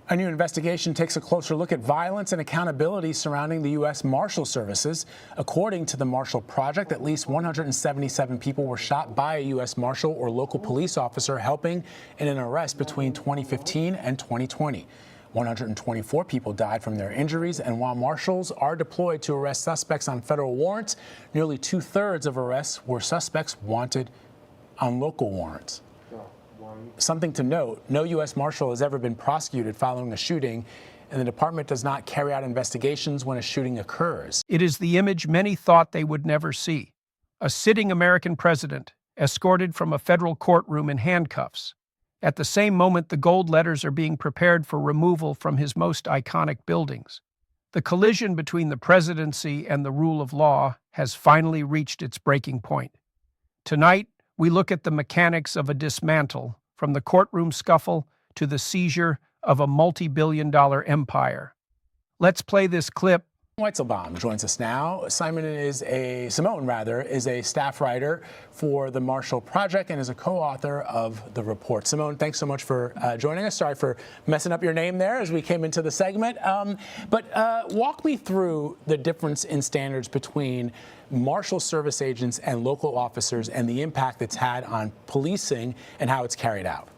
A new investigation takes a closer look at violence and accountability surrounding the U.S. Marshals Services. According to the Marshall Project, at least 177 people were shot by a U.S. Marshal or local police officer helping in an arrest between 2015 and 2020. 124 people died from their injuries, and while marshals are deployed to arrest suspects on federal warrants, nearly two-thirds of arrests were suspects wanted on local warrants. Something to note, no U.S. Marshal has ever been prosecuted following a shooting, and the department does not carry out investigations when a shooting occurs. It is the image many thought they would never see. A sitting American president, escorted from a federal courtroom in handcuffs. At the same moment, the gold letters are being prepared for removal from his most iconic buildings. The collision between the presidency and the rule of law has finally reached its breaking point. Tonight, we look at the mechanics of a dismantle, from the courtroom scuffle to the seizure of a multi-billion-dollar empire. Let's play this clip. Weitzelbaum joins us now. Simone is a staff writer for the Marshall Project and is a co-author of the report. Simone, thanks so much for joining us. Sorry for messing up your name there as we came into the segment. But walk me through the difference in standards between Marshal Service agents and local officers and the impact it's had on policing and how it's carried out.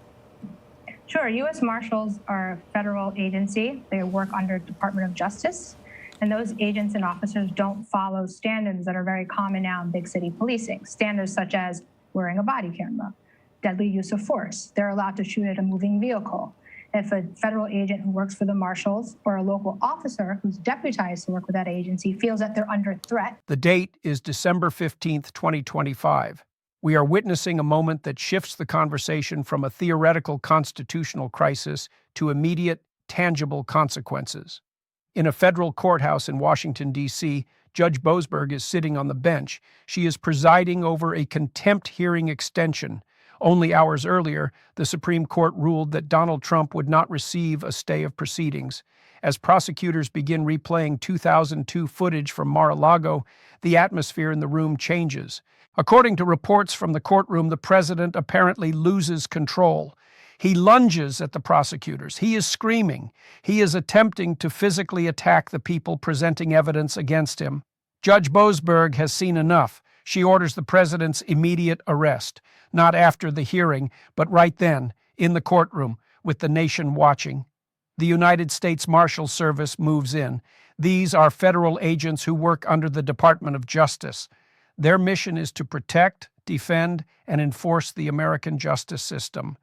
Sure. U.S. Marshals are a federal agency. They work under Department of Justice. And those agents and officers don't follow standards that are very common now in big city policing. Standards such as wearing a body camera, deadly use of force. They're allowed to shoot at a moving vehicle. If a federal agent who works for the Marshals or a local officer who's deputized to work with that agency feels that they're under threat. The date is December 15th, 2025. We are witnessing a moment that shifts the conversation from a theoretical constitutional crisis to immediate, tangible consequences. In a federal courthouse in Washington, D.C., Judge Boasberg is sitting on the bench. She is presiding over a contempt hearing extension. Only hours earlier, the Supreme Court ruled that Donald Trump would not receive a stay of proceedings. As prosecutors begin replaying 2002 footage from Mar-a-Lago, the atmosphere in the room changes. According to reports from the courtroom, the president apparently loses control. He lunges at the prosecutors. He is screaming. He is attempting to physically attack the people presenting evidence against him. Judge Boasberg has seen enough. She orders the president's immediate arrest, not after the hearing, but right then, in the courtroom, with the nation watching. The United States Marshals Service moves in. These are federal agents who work under the Department of Justice. Their mission is to protect, defend, and enforce the American justice system.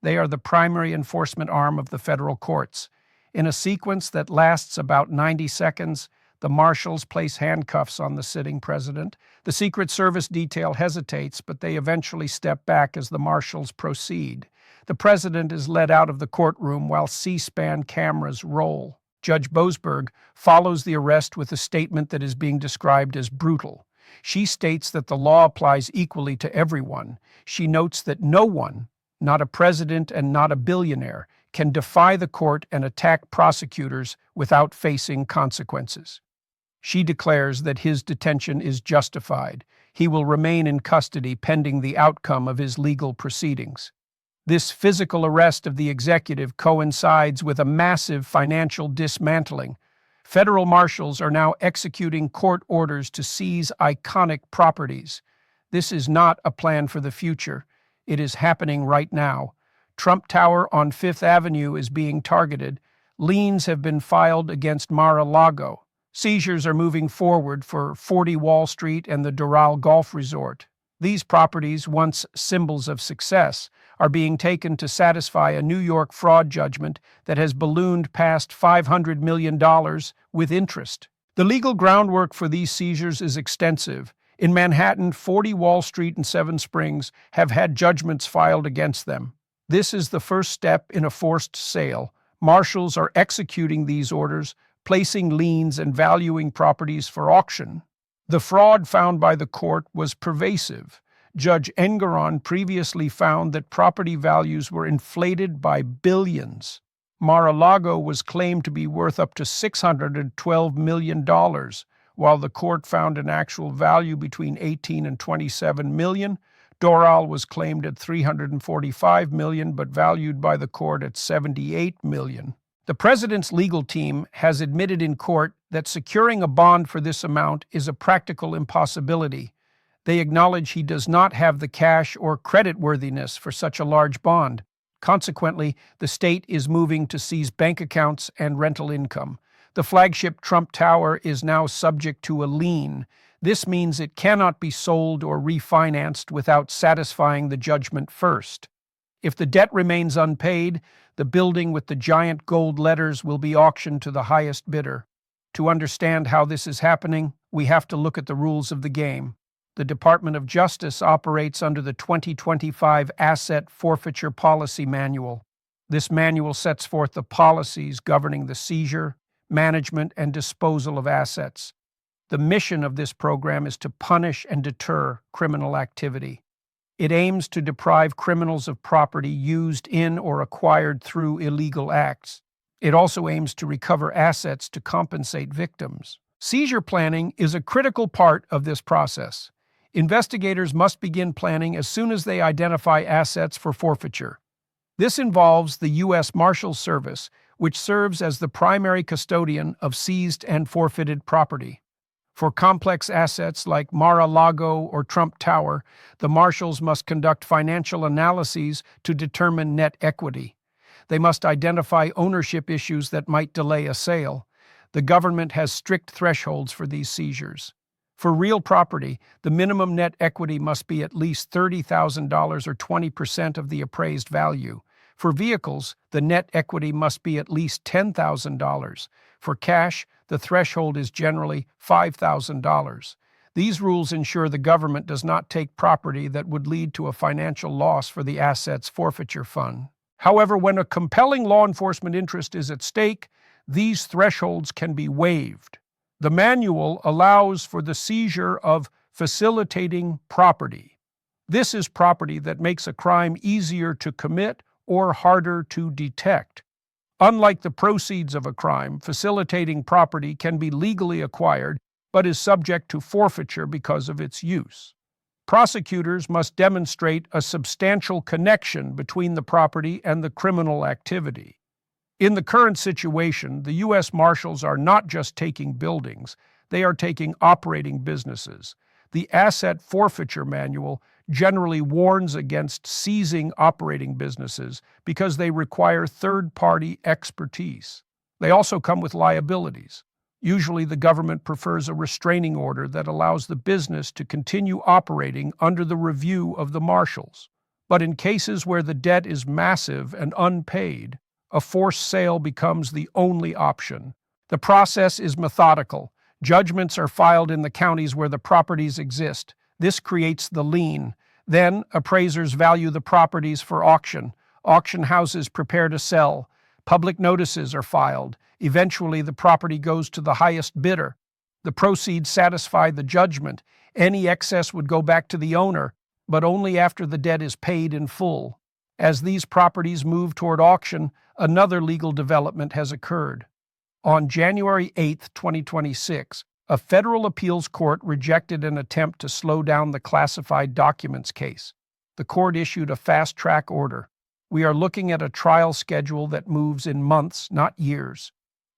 They are the primary enforcement arm of the federal courts. In a sequence that lasts about 90 seconds, the marshals place handcuffs on the sitting president. The Secret Service detail hesitates, but they eventually step back as the marshals proceed. The president is led out of the courtroom while C-SPAN cameras roll. Judge Boasberg follows the arrest with a statement that is being described as brutal. She states that the law applies equally to everyone. She notes that no one, not a president and not a billionaire, can defy the court and attack prosecutors without facing consequences. She declares that his detention is justified. He will remain in custody pending the outcome of his legal proceedings. This physical arrest of the executive coincides with a massive financial dismantling. Federal marshals are now executing court orders to seize iconic properties. This is not a plan for the future. It is happening right now. Trump Tower on Fifth Avenue is being targeted. Liens have been filed against Mar-a-Lago. Seizures are moving forward for 40 Wall Street and the Doral Golf Resort. These properties, once symbols of success, are being taken to satisfy a New York fraud judgment that has ballooned past $500 million with interest. The legal groundwork for these seizures is extensive. In Manhattan, 40 Wall Street and Seven Springs have had judgments filed against them. This is the first step in a forced sale. Marshals are executing these orders, placing liens and valuing properties for auction. The fraud found by the court was pervasive. Judge Engeron previously found that property values were inflated by billions. Mar-a-Lago was claimed to be worth up to $612 million, while the court found an actual value between 18 and 27 million. Doral was claimed at $345 million, but valued by the court at $78 million. The president's legal team has admitted in court that securing a bond for this amount is a practical impossibility. They acknowledge he does not have the cash or creditworthiness for such a large bond. Consequently, the state is moving to seize bank accounts and rental income. The flagship Trump Tower is now subject to a lien. This means it cannot be sold or refinanced without satisfying the judgment first. If the debt remains unpaid, the building with the giant gold letters will be auctioned to the highest bidder. To understand how this is happening, we have to look at the rules of the game. The Department of Justice operates under the 2025 Asset Forfeiture Policy Manual. This manual sets forth the policies governing the seizure, management, and disposal of assets. The mission of this program is to punish and deter criminal activity. It aims to deprive criminals of property used in or acquired through illegal acts. It also aims to recover assets to compensate victims. Seizure planning is a critical part of this process. Investigators must begin planning as soon as they identify assets for forfeiture. This involves the U.S. Marshals Service, which serves as the primary custodian of seized and forfeited property. For complex assets like Mar-a-Lago or Trump Tower, the Marshals must conduct financial analyses to determine net equity. They must identify ownership issues that might delay a sale. The government has strict thresholds for these seizures. For real property, the minimum net equity must be at least $30,000 or 20% of the appraised value. For vehicles, the net equity must be at least $10,000. For cash, the threshold is generally $5,000. These rules ensure the government does not take property that would lead to a financial loss for the assets forfeiture fund. However, when a compelling law enforcement interest is at stake, these thresholds can be waived. The manual allows for the seizure of facilitating property. This is property that makes a crime easier to commit or harder to detect. Unlike the proceeds of a crime, facilitating property can be legally acquired but is subject to forfeiture because of its use. Prosecutors must demonstrate a substantial connection between the property and the criminal activity. In the current situation, the U.S. Marshals are not just taking buildings, they are taking operating businesses. The Asset Forfeiture Manual generally warns against seizing operating businesses because they require third-party expertise. They also come with liabilities. Usually, the government prefers a restraining order that allows the business to continue operating under the review of the Marshals. But in cases where the debt is massive and unpaid, a forced sale becomes the only option. The process is methodical. Judgments are filed in the counties where the properties exist. This creates the lien. Then, appraisers value the properties for auction. Auction houses prepare to sell. Public notices are filed. Eventually, the property goes to the highest bidder. The proceeds satisfy the judgment. Any excess would go back to the owner, but only after the debt is paid in full. As these properties move toward auction, another legal development has occurred. On January 8, 2026, a federal appeals court rejected an attempt to slow down the classified documents case. The court issued a fast-track order. We are looking at a trial schedule that moves in months, not years.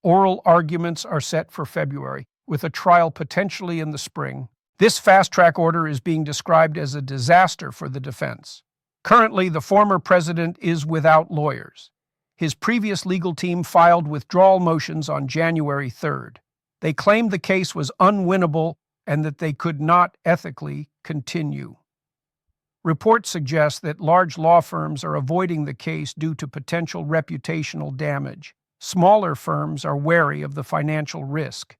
Oral arguments are set for February, with a trial potentially in the spring. This fast-track order is being described as a disaster for the defense. Currently, the former president is without lawyers. His previous legal team filed withdrawal motions on January 3rd. They claimed the case was unwinnable and that they could not ethically continue. Reports suggest that large law firms are avoiding the case due to potential reputational damage. Smaller firms are wary of the financial risk.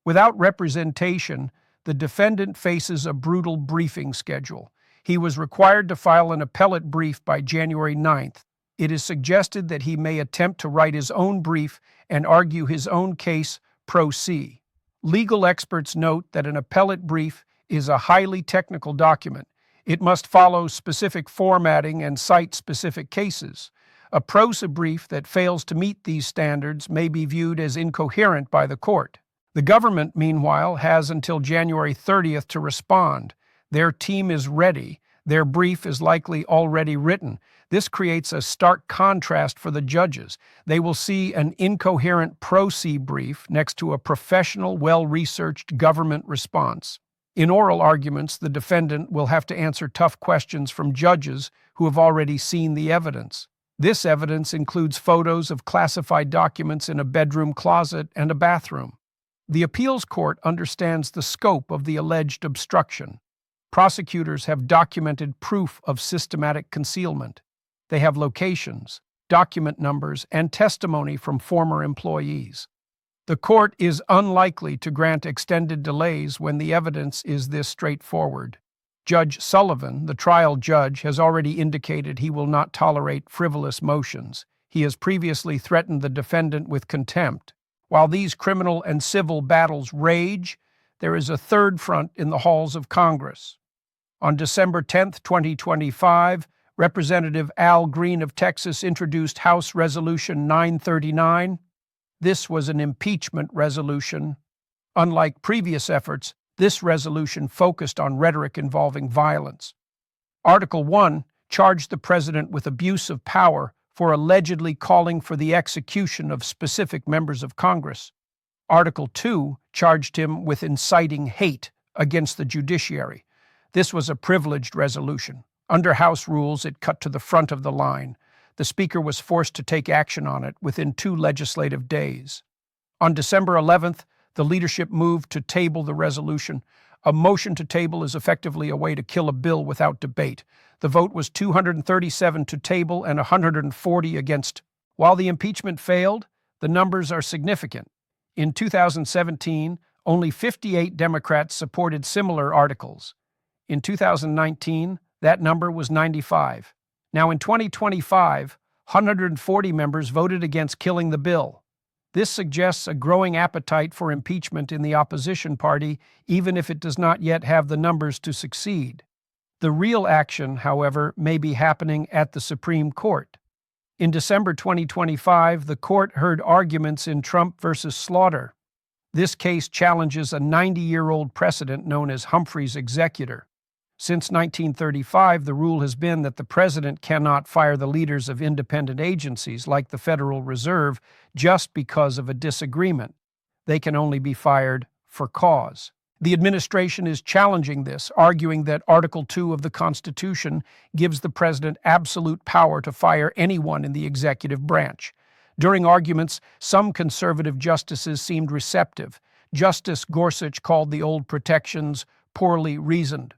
Without representation, the defendant faces a brutal briefing schedule. He was required to file an appellate brief by January 9th. It is suggested that he may attempt to write his own brief and argue his own case pro se. Legal experts note that an appellate brief is a highly technical document. It must follow specific formatting and cite specific cases. A pro se brief that fails to meet these standards may be viewed as incoherent by the court. The government, meanwhile, has until January 30th to respond. Their team is ready. Their brief is likely already written. This creates a stark contrast for the judges. They will see an incoherent pro se brief next to a professional, well-researched government response. In oral arguments, the defendant will have to answer tough questions from judges who have already seen the evidence. This evidence includes photos of classified documents in a bedroom closet and a bathroom. The appeals court understands the scope of the alleged obstruction. Prosecutors have documented proof of systematic concealment. They have locations, document numbers, and testimony from former employees. The court is unlikely to grant extended delays when the evidence is this straightforward. Judge Sullivan, the trial judge, has already indicated he will not tolerate frivolous motions. He has previously threatened the defendant with contempt. While these criminal and civil battles rage, there is a third front in the halls of Congress. On December 10, 2025, Representative Al Green of Texas introduced House Resolution 939. This was an impeachment resolution. Unlike previous efforts, this resolution focused on rhetoric involving violence. Article 1 charged the president with abuse of power for allegedly calling for the execution of specific members of Congress. Article 2 charged him with inciting hate against the judiciary. This was a privileged resolution. Under House rules, it cut to the front of the line. The Speaker was forced to take action on it within 2 legislative days. On December 11th, the leadership moved to table the resolution. A motion to table is effectively a way to kill a bill without debate. The vote was 237 to table and 140 against. While the impeachment failed, the numbers are significant. In 2017, only 58 Democrats supported similar articles. In 2019, that number was 95. Now in 2025, 140 members voted against killing the bill. This suggests a growing appetite for impeachment in the opposition party, even if it does not yet have the numbers to succeed. The real action, however, may be happening at the Supreme Court. In December 2025, the court heard arguments in Trump versus Slaughter. This case challenges a 90-year-old precedent known as Humphrey's executor. Since 1935, the rule has been that the president cannot fire the leaders of independent agencies like the Federal Reserve just because of a disagreement. They can only be fired for cause. The administration is challenging this, arguing that Article 2 of the Constitution gives the president absolute power to fire anyone in the executive branch. During arguments, some conservative justices seemed receptive. Justice Gorsuch called the old protections poorly reasoned.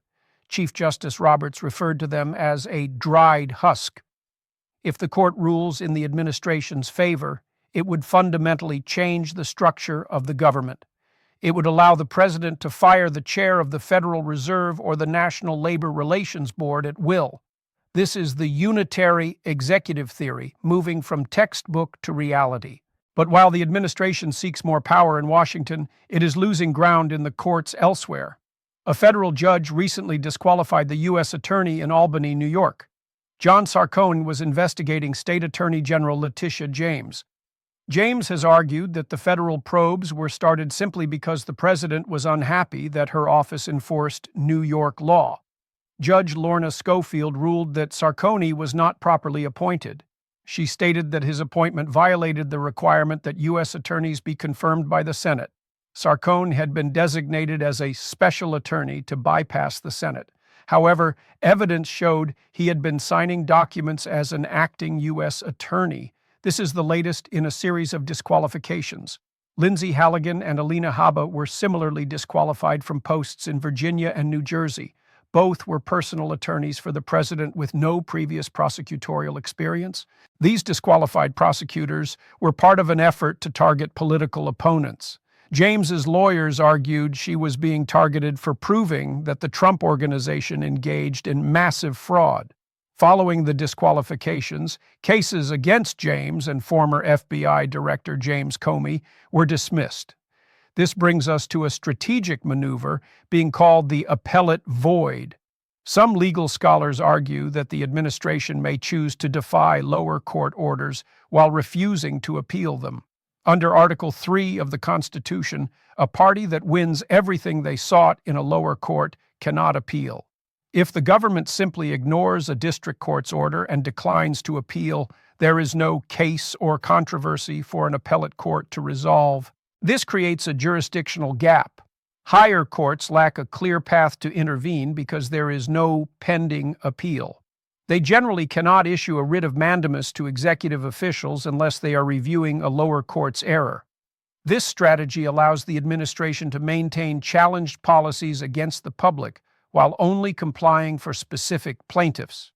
Chief Justice Roberts referred to them as a dried husk. If the court rules in the administration's favor, it would fundamentally change the structure of the government. It would allow the president to fire the chair of the Federal Reserve or the National Labor Relations Board at will. This is the unitary executive theory, moving from textbook to reality. But while the administration seeks more power in Washington, it is losing ground in the courts elsewhere. A federal judge recently disqualified the U.S. Attorney in Albany, New York. John Sarcone was investigating State Attorney General Letitia James. James has argued that the federal probes were started simply because the president was unhappy that her office enforced New York law. Judge Lorna Schofield ruled that Sarcone was not properly appointed. She stated that his appointment violated the requirement that U.S. attorneys be confirmed by the Senate. Sarcone had been designated as a special attorney to bypass the Senate. However, evidence showed he had been signing documents as an acting U.S. attorney. This is the latest in a series of disqualifications. Lindsay Halligan and Alina Habba were similarly disqualified from posts in Virginia and New Jersey. Both were personal attorneys for the president with no previous prosecutorial experience. These disqualified prosecutors were part of an effort to target political opponents. James's lawyers argued she was being targeted for proving that the Trump Organization engaged in massive fraud. Following the disqualifications, cases against James and former FBI Director James Comey were dismissed. This brings us to a strategic maneuver being called the appellate void. Some legal scholars argue that the administration may choose to defy lower court orders while refusing to appeal them. Under Article 3 of the Constitution, a party that wins everything they sought in a lower court cannot appeal. If the government simply ignores a district court's order and declines to appeal, there is no case or controversy for an appellate court to resolve. This creates a jurisdictional gap. Higher courts lack a clear path to intervene because there is no pending appeal. They generally cannot issue a writ of mandamus to executive officials unless they are reviewing a lower court's error. This strategy allows the administration to maintain challenged policies against the public while only complying for specific plaintiffs.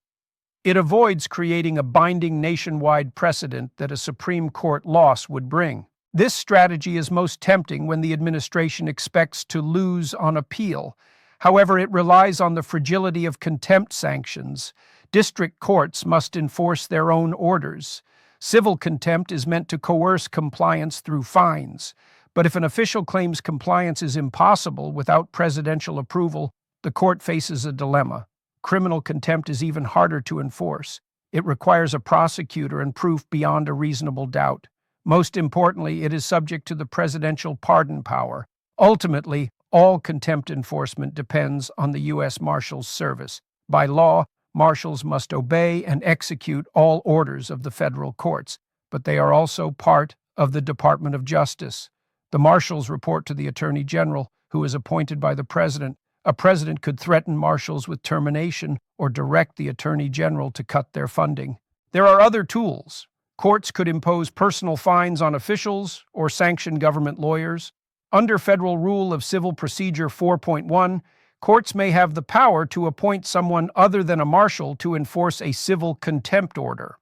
It avoids creating a binding nationwide precedent that a Supreme Court loss would bring. This strategy is most tempting when the administration expects to lose on appeal. However, it relies on the fragility of contempt sanctions. District courts must enforce their own orders. Civil contempt is meant to coerce compliance through fines. But if an official claims compliance is impossible without presidential approval, the court faces a dilemma. Criminal contempt is even harder to enforce. It requires a prosecutor and proof beyond a reasonable doubt. Most importantly, it is subject to the presidential pardon power. Ultimately, all contempt enforcement depends on the U.S. Marshals Service. By law, marshals must obey and execute all orders of the federal courts, but they are also part of the Department of Justice. The marshals report to the Attorney General, who is appointed by the president. A president could threaten marshals with termination or direct the Attorney General to cut their funding. There are other tools. Courts could impose personal fines on officials or sanction government lawyers. Under Federal Rule of Civil Procedure 4.1, courts may have the power to appoint someone other than a marshal to enforce a civil contempt order.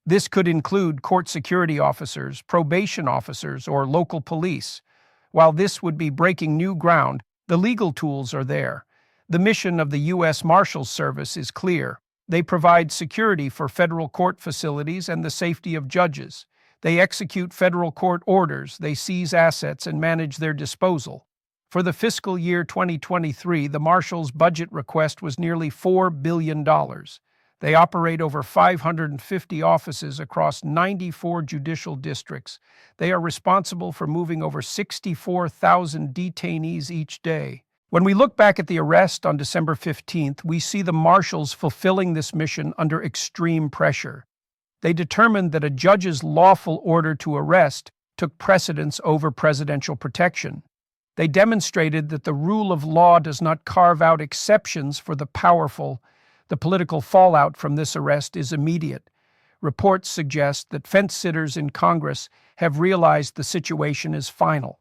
This could include court security officers, probation officers, or local police. While this would be breaking new ground, the legal tools are there. The mission of the U.S. Marshals Service is clear. They provide security for federal court facilities and the safety of judges. They execute federal court orders, they seize assets and manage their disposal. For the fiscal year 2023, the Marshals' budget request was nearly $4 billion. They operate over 550 offices across 94 judicial districts. They are responsible for moving over 64,000 detainees each day. When we look back at the arrest on December 15th, we see the Marshals fulfilling this mission under extreme pressure. They determined that a judge's lawful order to arrest took precedence over presidential protection. They demonstrated that the rule of law does not carve out exceptions for the powerful. The political fallout from this arrest is immediate. Reports suggest that fence-sitters in Congress have realized the situation is final.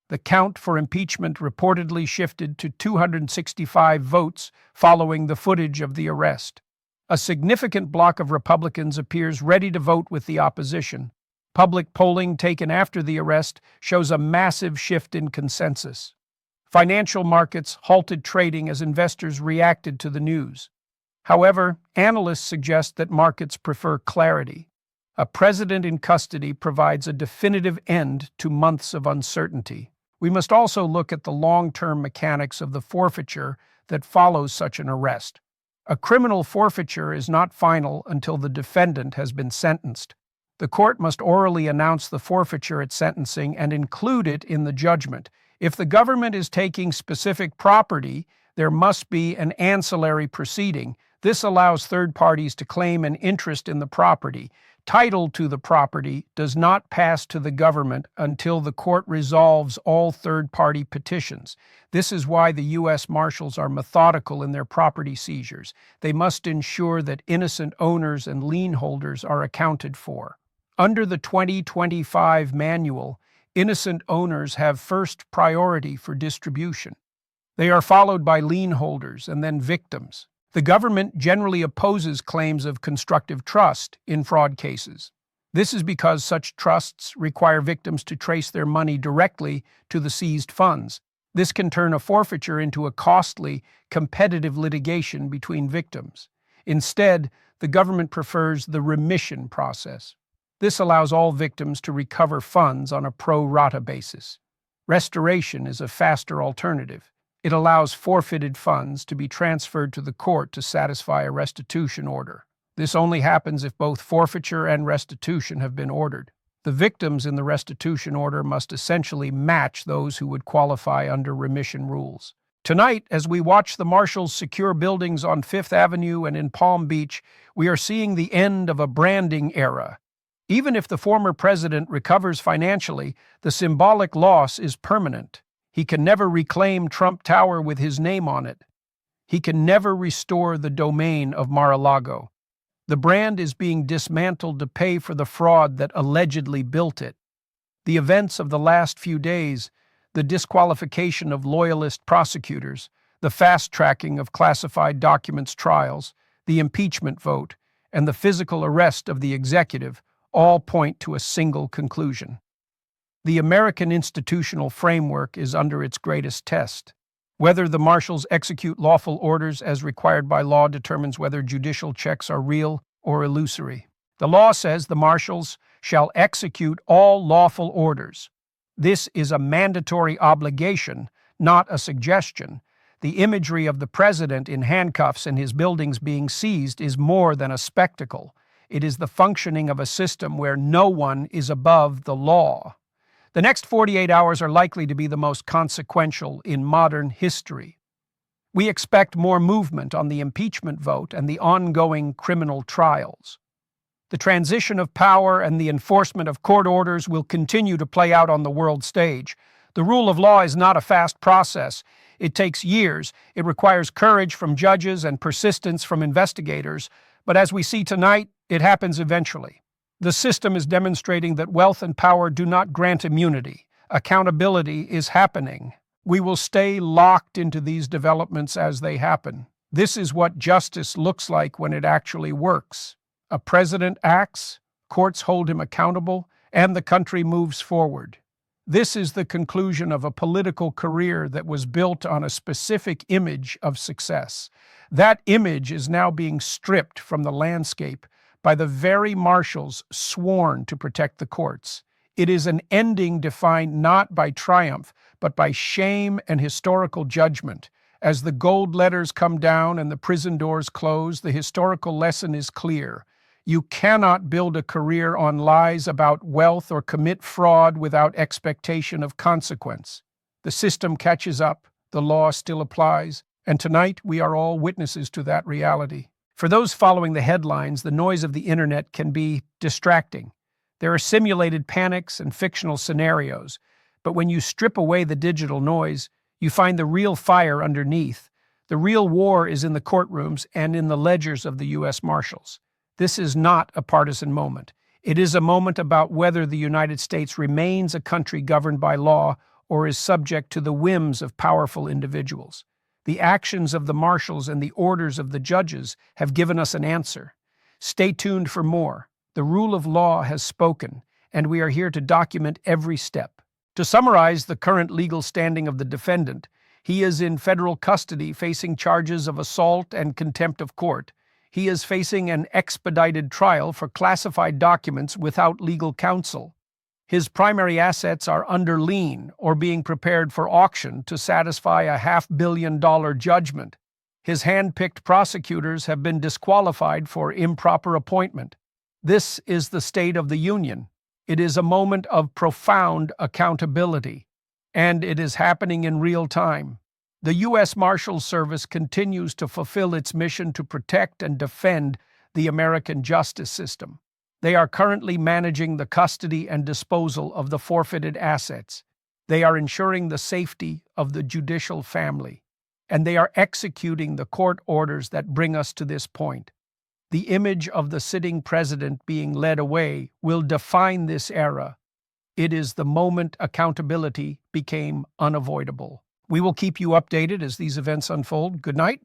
The count for impeachment reportedly shifted to 265 votes following the footage of the arrest. A significant bloc of Republicans appears ready to vote with the opposition. Public polling taken after the arrest shows a massive shift in consensus. Financial markets halted trading as investors reacted to the news. However, analysts suggest that markets prefer clarity. A president in custody provides a definitive end to months of uncertainty. We must also look at the long-term mechanics of the forfeiture that follows such an arrest. A criminal forfeiture is not final until the defendant has been sentenced. The court must orally announce the forfeiture at sentencing and include it in the judgment. If the government is taking specific property, there must be an ancillary proceeding. This allows third parties to claim an interest in the property. Title to the property does not pass to the government until the court resolves all third-party petitions. This is why the U.S. Marshals are methodical in their property seizures. They must ensure that innocent owners and lien holders are accounted for. Under the 2025 manual, innocent owners have first priority for distribution. They are followed by lien holders and then victims. The government generally opposes claims of constructive trust in fraud cases. This is because such trusts require victims to trace their money directly to the seized funds. This can turn a forfeiture into a costly, competitive litigation between victims. Instead, the government prefers the remission process. This allows all victims to recover funds on a pro rata basis. Restoration is a faster alternative. It allows forfeited funds to be transferred to the court to satisfy a restitution order. This only happens if both forfeiture and restitution have been ordered. The victims in the restitution order must essentially match those who would qualify under remission rules. Tonight, as we watch the Marshals secure buildings on Fifth Avenue and in Palm Beach, we are seeing the end of a branding era. Even if the former president recovers financially, the symbolic loss is permanent. He can never reclaim Trump Tower with his name on it. He can never restore the domain of Mar-a-Lago. The brand is being dismantled to pay for the fraud that allegedly built it. The events of the last few days, the disqualification of loyalist prosecutors, the fast-tracking of classified documents trials, the impeachment vote, and the physical arrest of the executive all point to a single conclusion. The American institutional framework is under its greatest test. Whether the Marshals execute lawful orders as required by law determines whether judicial checks are real or illusory. The law says the Marshals shall execute all lawful orders. This is a mandatory obligation, not a suggestion. The imagery of the president in handcuffs and his buildings being seized is more than a spectacle. It is the functioning of a system where no one is above the law. The next 48 hours are likely to be the most consequential in modern history. We expect more movement on the impeachment vote and the ongoing criminal trials. The transition of power and the enforcement of court orders will continue to play out on the world stage. The rule of law is not a fast process. It takes years. It requires courage from judges and persistence from investigators. But as we see tonight, it happens eventually. The system is demonstrating that wealth and power do not grant immunity. Accountability is happening. We will stay locked into these developments as they happen. This is what justice looks like when it actually works. A president acts, courts hold him accountable, and the country moves forward. This is the conclusion of a political career that was built on a specific image of success. That image is now being stripped from the landscape by the very Marshals sworn to protect the courts. It is an ending defined not by triumph, but by shame and historical judgment. As the gold letters come down and the prison doors close, the historical lesson is clear. You cannot build a career on lies about wealth or commit fraud without expectation of consequence. The system catches up, the law still applies, and tonight we are all witnesses to that reality. For those following the headlines, the noise of the internet can be distracting. There are simulated panics and fictional scenarios, but when you strip away the digital noise, you find the real fire underneath. The real war is in the courtrooms and in the ledgers of the U.S. Marshals. This is not a partisan moment. It is a moment about whether the United States remains a country governed by law or is subject to the whims of powerful individuals. The actions of the Marshals and the orders of the judges have given us an answer. Stay tuned for more. The rule of law has spoken, and we are here to document every step. To summarize the current legal standing of the defendant, he is in federal custody facing charges of assault and contempt of court. He is facing an expedited trial for classified documents without legal counsel. His primary assets are under lien or being prepared for auction to satisfy a $500 million judgment. His hand-picked prosecutors have been disqualified for improper appointment. This is the state of the union. It is a moment of profound accountability, and it is happening in real time. The U.S. Marshals Service continues to fulfill its mission to protect and defend the American justice system. They are currently managing the custody and disposal of the forfeited assets. They are ensuring the safety of the judicial family, and they are executing the court orders that bring us to this point. The image of the sitting president being led away will define this era. It is the moment accountability became unavoidable. We will keep you updated as these events unfold. Good night.